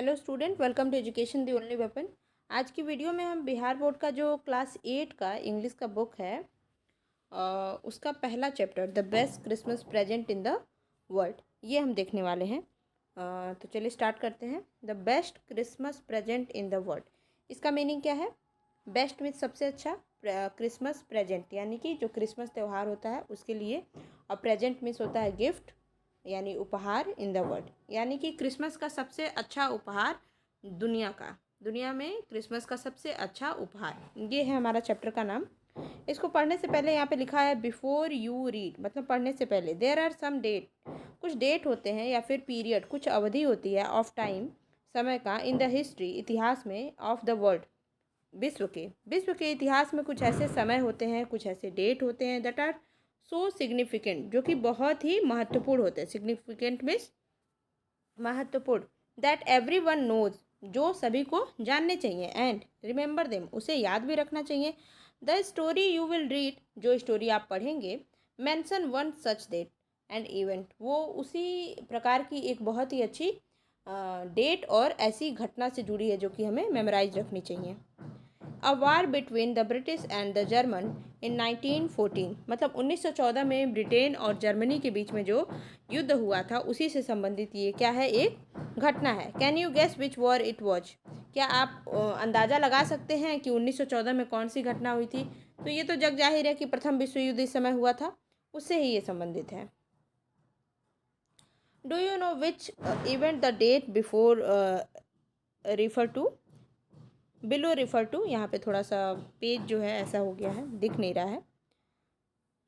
Hello student, welcome to education the only weapon. आज की video में हम बिहार बोर्ड का जो क्लास 8 का इंग्लिश का बुक है उसका पहला chapter the best Christmas present in the world ये हम देखने वाले हैं। तो चलिए स्टार्ट करते हैं। The best Christmas present in the world, इसका मीनिंग क्या है? बेस्ट मीन्स सबसे अच्छा, क्रिसमस प्रेजेंट यानी कि जो क्रिसमस त्यौहार होता है उसके लिए, और प्रेजेंट मीन्स होता है गिफ्ट यानी उपहार इन द वर्ल्ड, यानी कि क्रिसमस का सबसे अच्छा उपहार दुनिया में क्रिसमस का सबसे अच्छा उपहार, ये है हमारा चैप्टर का नाम। इसको पढ़ने से पहले यहाँ पे लिखा है बिफोर यू रीड, मतलब पढ़ने से पहले देयर आर सम डेट, कुछ डेट होते हैं या फिर पीरियड, कुछ अवधि होती है ऑफ टाइम, समय का, इन द हिस्ट्री इतिहास में, ऑफ द वर्ल्ड विश्व के इतिहास में कुछ ऐसे समय होते हैं, कुछ ऐसे डेट होते हैं दैट आर सो सिग्निफिकेंट, जो कि बहुत ही महत्वपूर्ण होते हैं। सिग्निफिकेंट मीन्स महत्वपूर्ण, दैट एवरी वन नोज, जो सभी को जानने चाहिए, एंड रिमेंबर देम, उसे याद भी रखना चाहिए। The story you will read, जो स्टोरी आप पढ़ेंगे, mention one such date and event, वो उसी प्रकार की एक बहुत ही अच्छी डेट और ऐसी घटना से जुड़ी है जो कि हमें मेमोराइज रखनी चाहिए। A war between the British and the German in 1914, मतलब 1914 में ब्रिटेन और जर्मनी के बीच में जो युद्ध हुआ था उसी से संबंधित ये क्या है, एक घटना है। Can you guess which war it was, क्या आप अंदाज़ा लगा सकते हैं कि 1914 में कौन सी घटना हुई थी? तो ये तो जग जाहिर है कि प्रथम विश्व युद्ध इस समय हुआ था, उससे ही ये संबंधित है। Do you know which event the date before refer to, below refer to, यहाँ पे थोड़ा सा पेज जो है ऐसा हो गया है, दिख नहीं रहा है।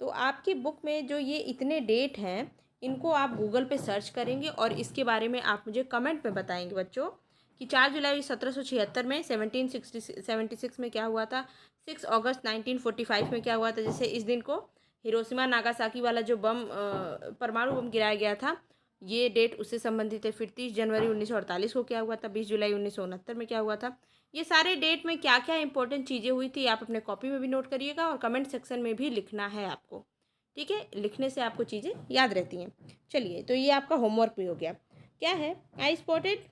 तो आपकी बुक में जो ये इतने डेट हैं, इनको आप गूगल पे सर्च करेंगे और इसके बारे में आप मुझे कमेंट में बताएंगे बच्चों कि 4 जुलाई 1776 में, 1776 में क्या हुआ था, 6 अगस्त 1945 में क्या हुआ था। जैसे इस दिन को हिरोशिमा नागासाकी वाला जो बम, परमाणु बम गिराया गया था, ये डेट उससे संबंधित है। फिर 30 जनवरी 1948 को क्या हुआ था, 20 जुलाई 1969 में क्या हुआ था। ये सारे डेट में क्या क्या इंपॉर्टेंट चीज़ें हुई थी आप अपने कॉपी में भी नोट करिएगा और कमेंट सेक्शन में भी लिखना है आपको, ठीक है? लिखने से आपको चीज़ें याद रहती हैं। चलिए, तो ये आपका होमवर्क भी हो गया। क्या है? I spotted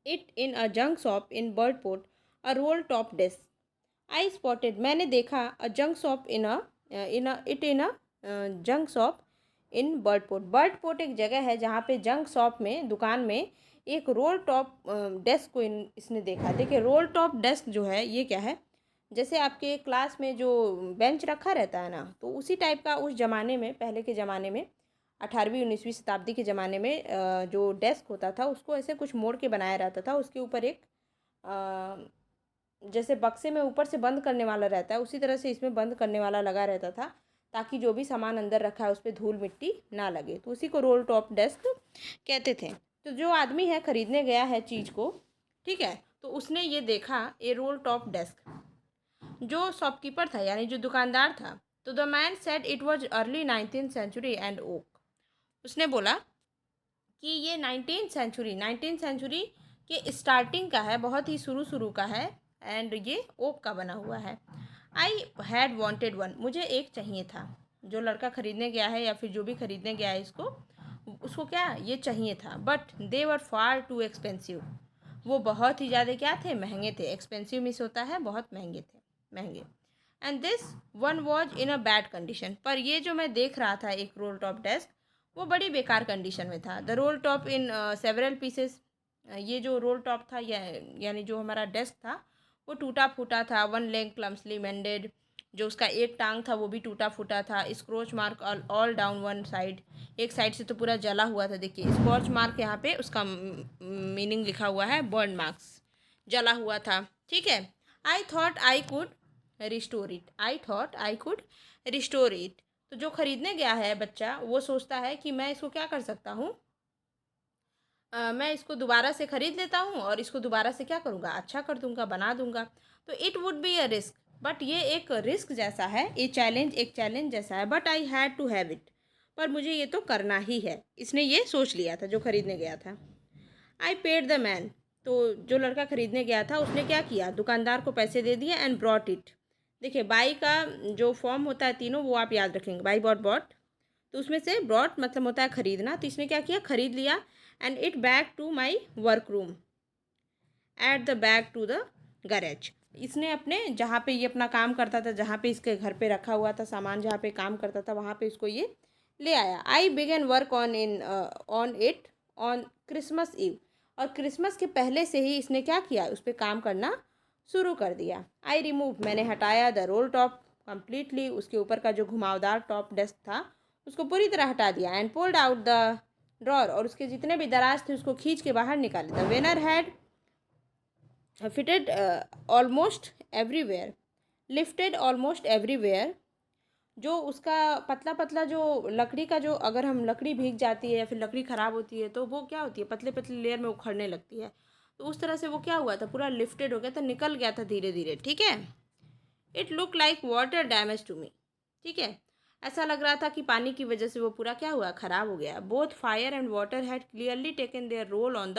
it in a junk shop in Bridport, a roll top desk. I spotted, मैंने देखा, a junk shop in a junk shop in Bridport. Bridport एक जगह है जहाँ पे जंक शॉप में, दुकान में, एक रोल टॉप डेस्क को इसने देखा। देखिए, रोल टॉप डेस्क जो है ये क्या है, जैसे आपके क्लास में जो बेंच रखा रहता है ना, तो उसी टाइप का उस ज़माने में, पहले के ज़माने में, 18वीं 19वीं शताब्दी के ज़माने में जो डेस्क होता था उसको ऐसे कुछ मोड़ के बनाया रहता था। उसके ऊपर एक जैसे बक्से में ऊपर से बंद करने वाला रहता है, उसी तरह से इसमें बंद करने वाला लगा रहता था, ताकि जो भी सामान अंदर रखा है उस पर धूल मिट्टी ना लगे, तो उसी को रोल टॉप डेस्क कहते थे। तो जो आदमी है खरीदने गया है चीज़ को, ठीक है, तो उसने ये देखा ये रोल टॉप डेस्क। जो शॉपकीपर था यानी जो दुकानदार था, तो the man said it was early 19th century and oak, उसने बोला कि ये 19th सेंचुरी के स्टार्टिंग का है, बहुत ही शुरू शुरू का है, एंड ये ओक का बना हुआ है। आई हैड वॉन्टेड वन, मुझे एक चाहिए था। जो लड़का खरीदने गया है या फिर जो भी खरीदने गया है इसको, उसको क्या ये चाहिए था, but they were far too expensive, वो बहुत ही ज़्यादा क्या थे, महंगे थे। एक्सपेंसिव मिस होता है बहुत महंगे थे, महंगे। And this one was in a bad condition, पर ये जो मैं देख रहा था एक रोल टॉप डेस्क, वो बड़ी बेकार कंडीशन में था। The role top in several pieces, ये जो रोल टॉप था यानी जो हमारा डेस्क था वो टूटा फूटा था। वन लेग क्लम्सली मेंडेड, जो उसका एक टांग था वो भी टूटा फूटा था। Scratch mark all down one side, एक साइड से तो पूरा जला हुआ था। देखिए स्क्रॉच मार्क यहाँ पे उसका मीनिंग लिखा हुआ है, बर्न मार्क्स, जला हुआ था, ठीक है। I thought I could restore it, I thought I could restore it, तो जो खरीदने गया है बच्चा वो सोचता है कि मैं इसको क्या कर सकता हूँ, मैं इसको दोबारा से ख़रीद लेता हूँ और इसको दोबारा से क्या करूँगा, अच्छा कर दूँगा, बना दूँगा। तो it would be a risk, but ये एक रिस्क जैसा है, ये एक चैलेंज जैसा है, but I had to have it, पर मुझे ये तो करना ही है। इसने ये सोच लिया था जो खरीदने गया था। आई पेड द मैन, तो जो लड़का खरीदने गया था उसने क्या किया, दुकानदार को पैसे दे दिए, एंड ब्रॉट इट। देखिए बाई का जो फॉर्म होता है तीनों वो आप याद रखेंगे, बाई बॉट बॉट, तो उसमें से ब्रॉट मतलब होता है खरीदना, तो इसने क्या किया, खरीद लिया। And it back to my work room at the back to the garage. इसने अपने जहाँ पे ये अपना काम करता था, जहाँ पे इसके घर पे रखा हुआ था सामान, जहाँ पे काम करता था वहाँ पे इसको ये ले आया। I began work on it on Christmas Eve. और क्रिसमस के पहले से ही इसने क्या किया, उस पर काम करना शुरू कर दिया। आई रिमूव, मैंने हटाया द रोल टॉप कम्प्लीटली, उसके ऊपर का जो घुमावदार टॉप डेस्क था उसको पूरी तरह हटा दिया। And pulled out the drawer, और उसके जितने भी दराज थे उसको खींच के बाहर निकाले। The Vanern had fitted almost everywhere, lifted almost everywhere. जो उसका पतला पतला जो लकड़ी का, जो अगर हम लकड़ी भीग जाती है या फिर लकड़ी ख़राब होती है तो वो क्या होती है, पतले पतले लेयर में उखड़ने लगती है। तो उस तरह से वो क्या हुआ था, पूरा लिफ्टेड हो गया था, निकल गया था धीरे धीरे। ठीक है। It look like water damage to me. ठीक है, ऐसा लग रहा था कि पानी की वजह से वो पूरा क्या हुआ, ख़राब हो गया। Both fire and water had clearly taken their roll on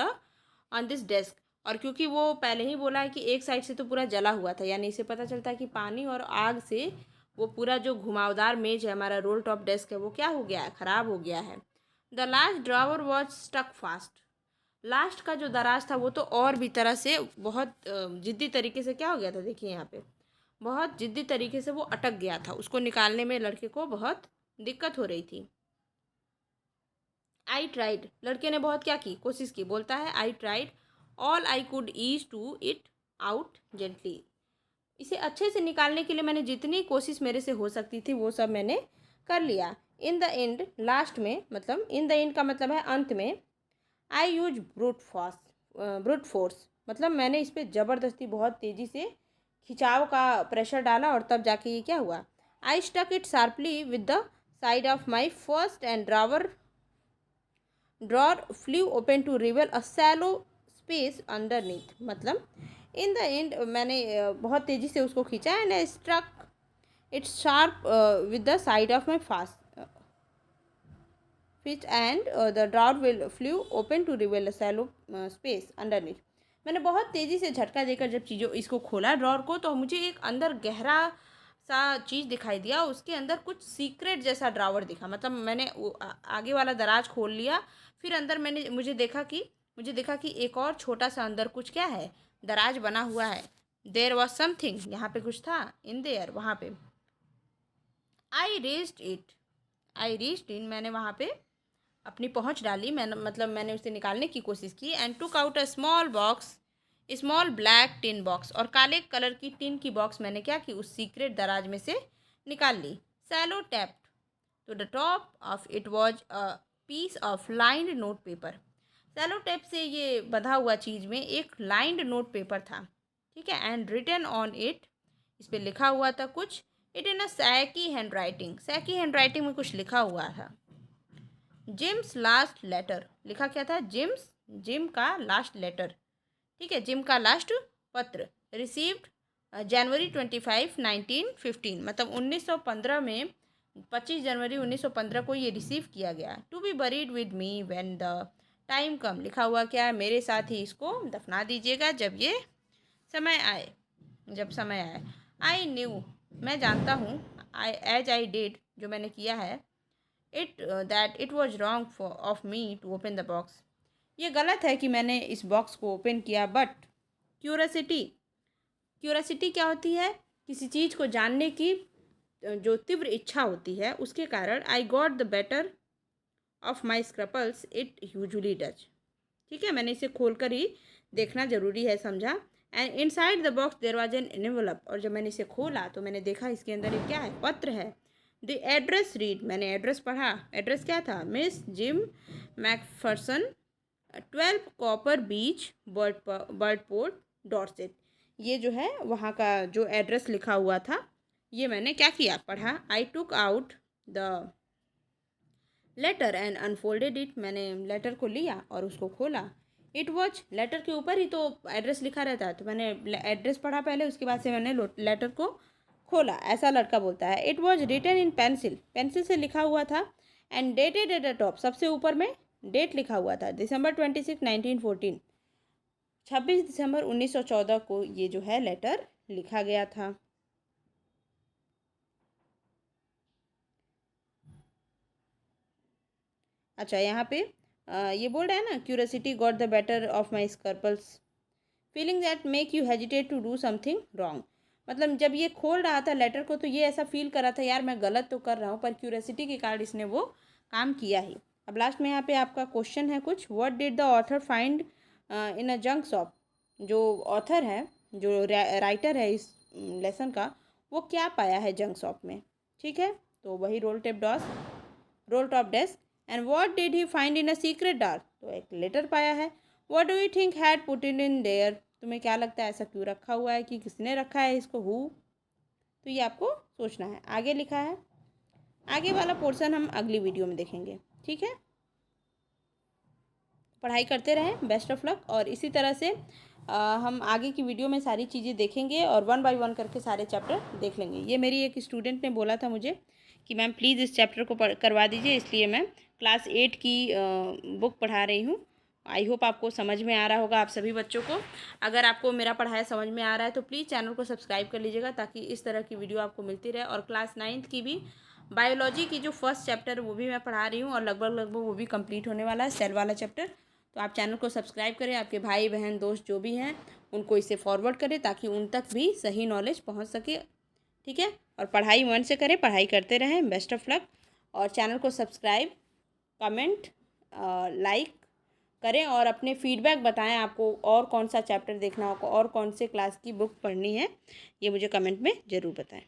this desk. और क्योंकि वो पहले ही बोला है कि एक साइड से तो पूरा जला हुआ था, यानी इससे पता चलता है कि पानी और आग से वो पूरा जो घुमावदार मेज है, हमारा रोल टॉप डेस्क है, वो क्या हो गया है, ख़राब हो गया है। The last drawer was stuck fast. Last का जो दराज था वो तो और भी तरह से बहुत जिद्दी तरीके से क्या हो गया था, देखिए यहाँ पे बहुत जिद्दी तरीके से वो अटक गया था। उसको निकालने में लड़के को बहुत दिक्कत हो रही थी। आई ट्राइड, लड़के ने बहुत क्या की, कोशिश की। बोलता है I tried all I could ease to it out gently. इसे अच्छे से निकालने के लिए मैंने जितनी कोशिश मेरे से हो सकती थी वो सब मैंने कर लिया। इन द एंड, लास्ट में, मतलब इन द एंड का मतलब है अंत में। आई यूज ब्रूट फोर्स, मतलब मैंने इस पर ज़बरदस्ती बहुत तेज़ी से खिंचाव का प्रेशर डाला और तब जाके ये क्या हुआ। I stuck it sharply with the side of my first and drawer flew open to reveal a shallow space underneath. मतलब इन द एंड मैंने बहुत तेज़ी से उसको खींचा and I struck its sharp with the side of my fast fist and the drawer will flew open to reveal a shallow space underneath. मैंने बहुत तेज़ी से झटका देकर जब चीज़ों इसको खोला ड्रॉर को, तो मुझे एक अंदर गहरा सा चीज़ दिखाई दिया। उसके अंदर कुछ सीक्रेट जैसा ड्रावर दिखा। मतलब मैंने आगे वाला दराज खोल लिया, फिर अंदर मुझे देखा कि एक और छोटा सा अंदर कुछ क्या है, दराज बना हुआ है। देयर वॉज समथिंग, यहाँ पे कुछ था, इन देयर, वहाँ पे। आई रीच्ड इन, मैंने वहाँ पे अपनी पहुंच डाली। मैंने उसे निकालने की कोशिश की। And took out a small black tin box, और काले कलर की टिन की बॉक्स मैंने क्या की, उस सीक्रेट दराज में से निकाल ली। Sellotaped to the top of it was a piece of lined note paper. Sellotape से ये बधा हुआ चीज़ में एक लाइंड नोट पेपर था। ठीक है। एंड रिटन ऑन इट, इस पर लिखा हुआ था कुछ। It in a shaky handwriting में कुछ लिखा हुआ था। जिम्स लास्ट लेटर, लिखा क्या था, जिम का लास्ट लेटर। ठीक है, जिम का लास्ट पत्र। रिसीव्ड January 25, 1915, मतलब 1915 में 25 जनवरी 1915 को ये रिसीव किया गया। To be buried with me when the time come, लिखा हुआ क्या है, मेरे साथ ही इसको दफना दीजिएगा जब ये समय आए, आई न्यू, मैं जानता हूँ, आई डिड, जो मैंने किया है। It was wrong of me to open the box, ये गलत है कि मैंने इस बॉक्स को ओपन किया। बट क्यूरसिटी क्या होती है, किसी चीज़ को जानने की जो तीव्र इच्छा होती है, उसके कारण I got the better of my scruples it usually does. ठीक है, मैंने इसे खोल कर ही देखना जरूरी है समझा। And inside the box there was an envelope, और जब मैंने इसे खोला तो मैंने देखा इसके अंदर एक क्या है, पत्र है। द एड्रेस रीड, मैंने एड्रेस पढ़ा। एड्रेस क्या था, मिस जिम मैकफर्सन, 12 कॉपर बीच, बर्डपोर्ट, डॉर्सेट। ये जो है वहाँ का जो एड्रेस लिखा हुआ था, ये मैंने क्या किया, पढ़ा। I took out the letter and unfolded it, मैंने लेटर को लिया और उसको खोला। इट वॉज, लेटर के ऊपर ही तो एड्रेस लिखा रहता है, तो मैंने एड्रेस पढ़ा पहले, उसके बाद से मैंने लेटर को खोला। ऐसा लड़का बोलता है। It was written in pencil से लिखा हुआ था। And dated at the top, सबसे ऊपर में डेट लिखा हुआ था, December 26, 1914, 26 दिसंबर 1914 को ये जो है लेटर लिखा गया था। अच्छा, यहाँ पे ये बोल रहा है ना, curiosity got the better of my scruples, feeling that make you hesitate to do something wrong. मतलब जब ये खोल रहा था लेटर को तो ये ऐसा फील कर रहा था यार मैं गलत तो कर रहा हूँ, पर क्यूरियोसिटी के कारण इसने वो काम किया ही। अब लास्ट में यहाँ पे आपका क्वेश्चन है कुछ, what did the author find in a junk shop. जो ऑथर है, जो राइटर है इस लेसन का, वो क्या पाया है जंक शॉप में। ठीक है, तो वही roll top desk. And what did he find in a secret drawer, तो एक लेटर पाया है। What do you think had put in there, तुम्हें क्या लगता है ऐसा क्यों रखा हुआ है, कि किसने रखा है इसको, हु। तो ये आपको सोचना है। आगे लिखा है, आगे वाला पोर्शन हम अगली वीडियो में देखेंगे। ठीक है, पढ़ाई करते रहें, बेस्ट ऑफ लक। और इसी तरह से हम आगे की वीडियो में सारी चीज़ें देखेंगे और 1 बाय 1 करके सारे चैप्टर देख लेंगे। ये मेरी एक स्टूडेंट ने बोला था मुझे कि मैम प्लीज़ इस चैप्टर को करवा दीजिए, इसलिए मैं क्लास 8 की बुक पढ़ा रही हूँ। आई होप आपको समझ में आ रहा होगा आप सभी बच्चों को। अगर आपको मेरा पढ़ाया समझ में आ रहा है तो प्लीज़ चैनल को सब्सक्राइब कर लीजिएगा, ताकि इस तरह की वीडियो आपको मिलती रहे। और क्लास 9th की भी बायोलॉजी की जो फर्स्ट चैप्टर वो भी मैं पढ़ा रही हूँ, और लगभग वो भी कंप्लीट होने वाला है, सेल वाला चैप्टर। तो आप चैनल को सब्सक्राइब करें, आपके भाई बहन दोस्त जो भी हैं उनको इसे फॉरवर्ड करें, ताकि उन तक भी सही नॉलेज पहुंच सके। ठीक है, और पढ़ाई मन से करें, पढ़ाई करते रहें, बेस्ट ऑफ लक। और चैनल को सब्सक्राइब, कमेंट, लाइक करें, और अपने फीडबैक बताएं आपको और कौन सा चैप्टर देखना होगा और कौन से क्लास की बुक पढ़नी है, ये मुझे कमेंट में ज़रूर बताएं।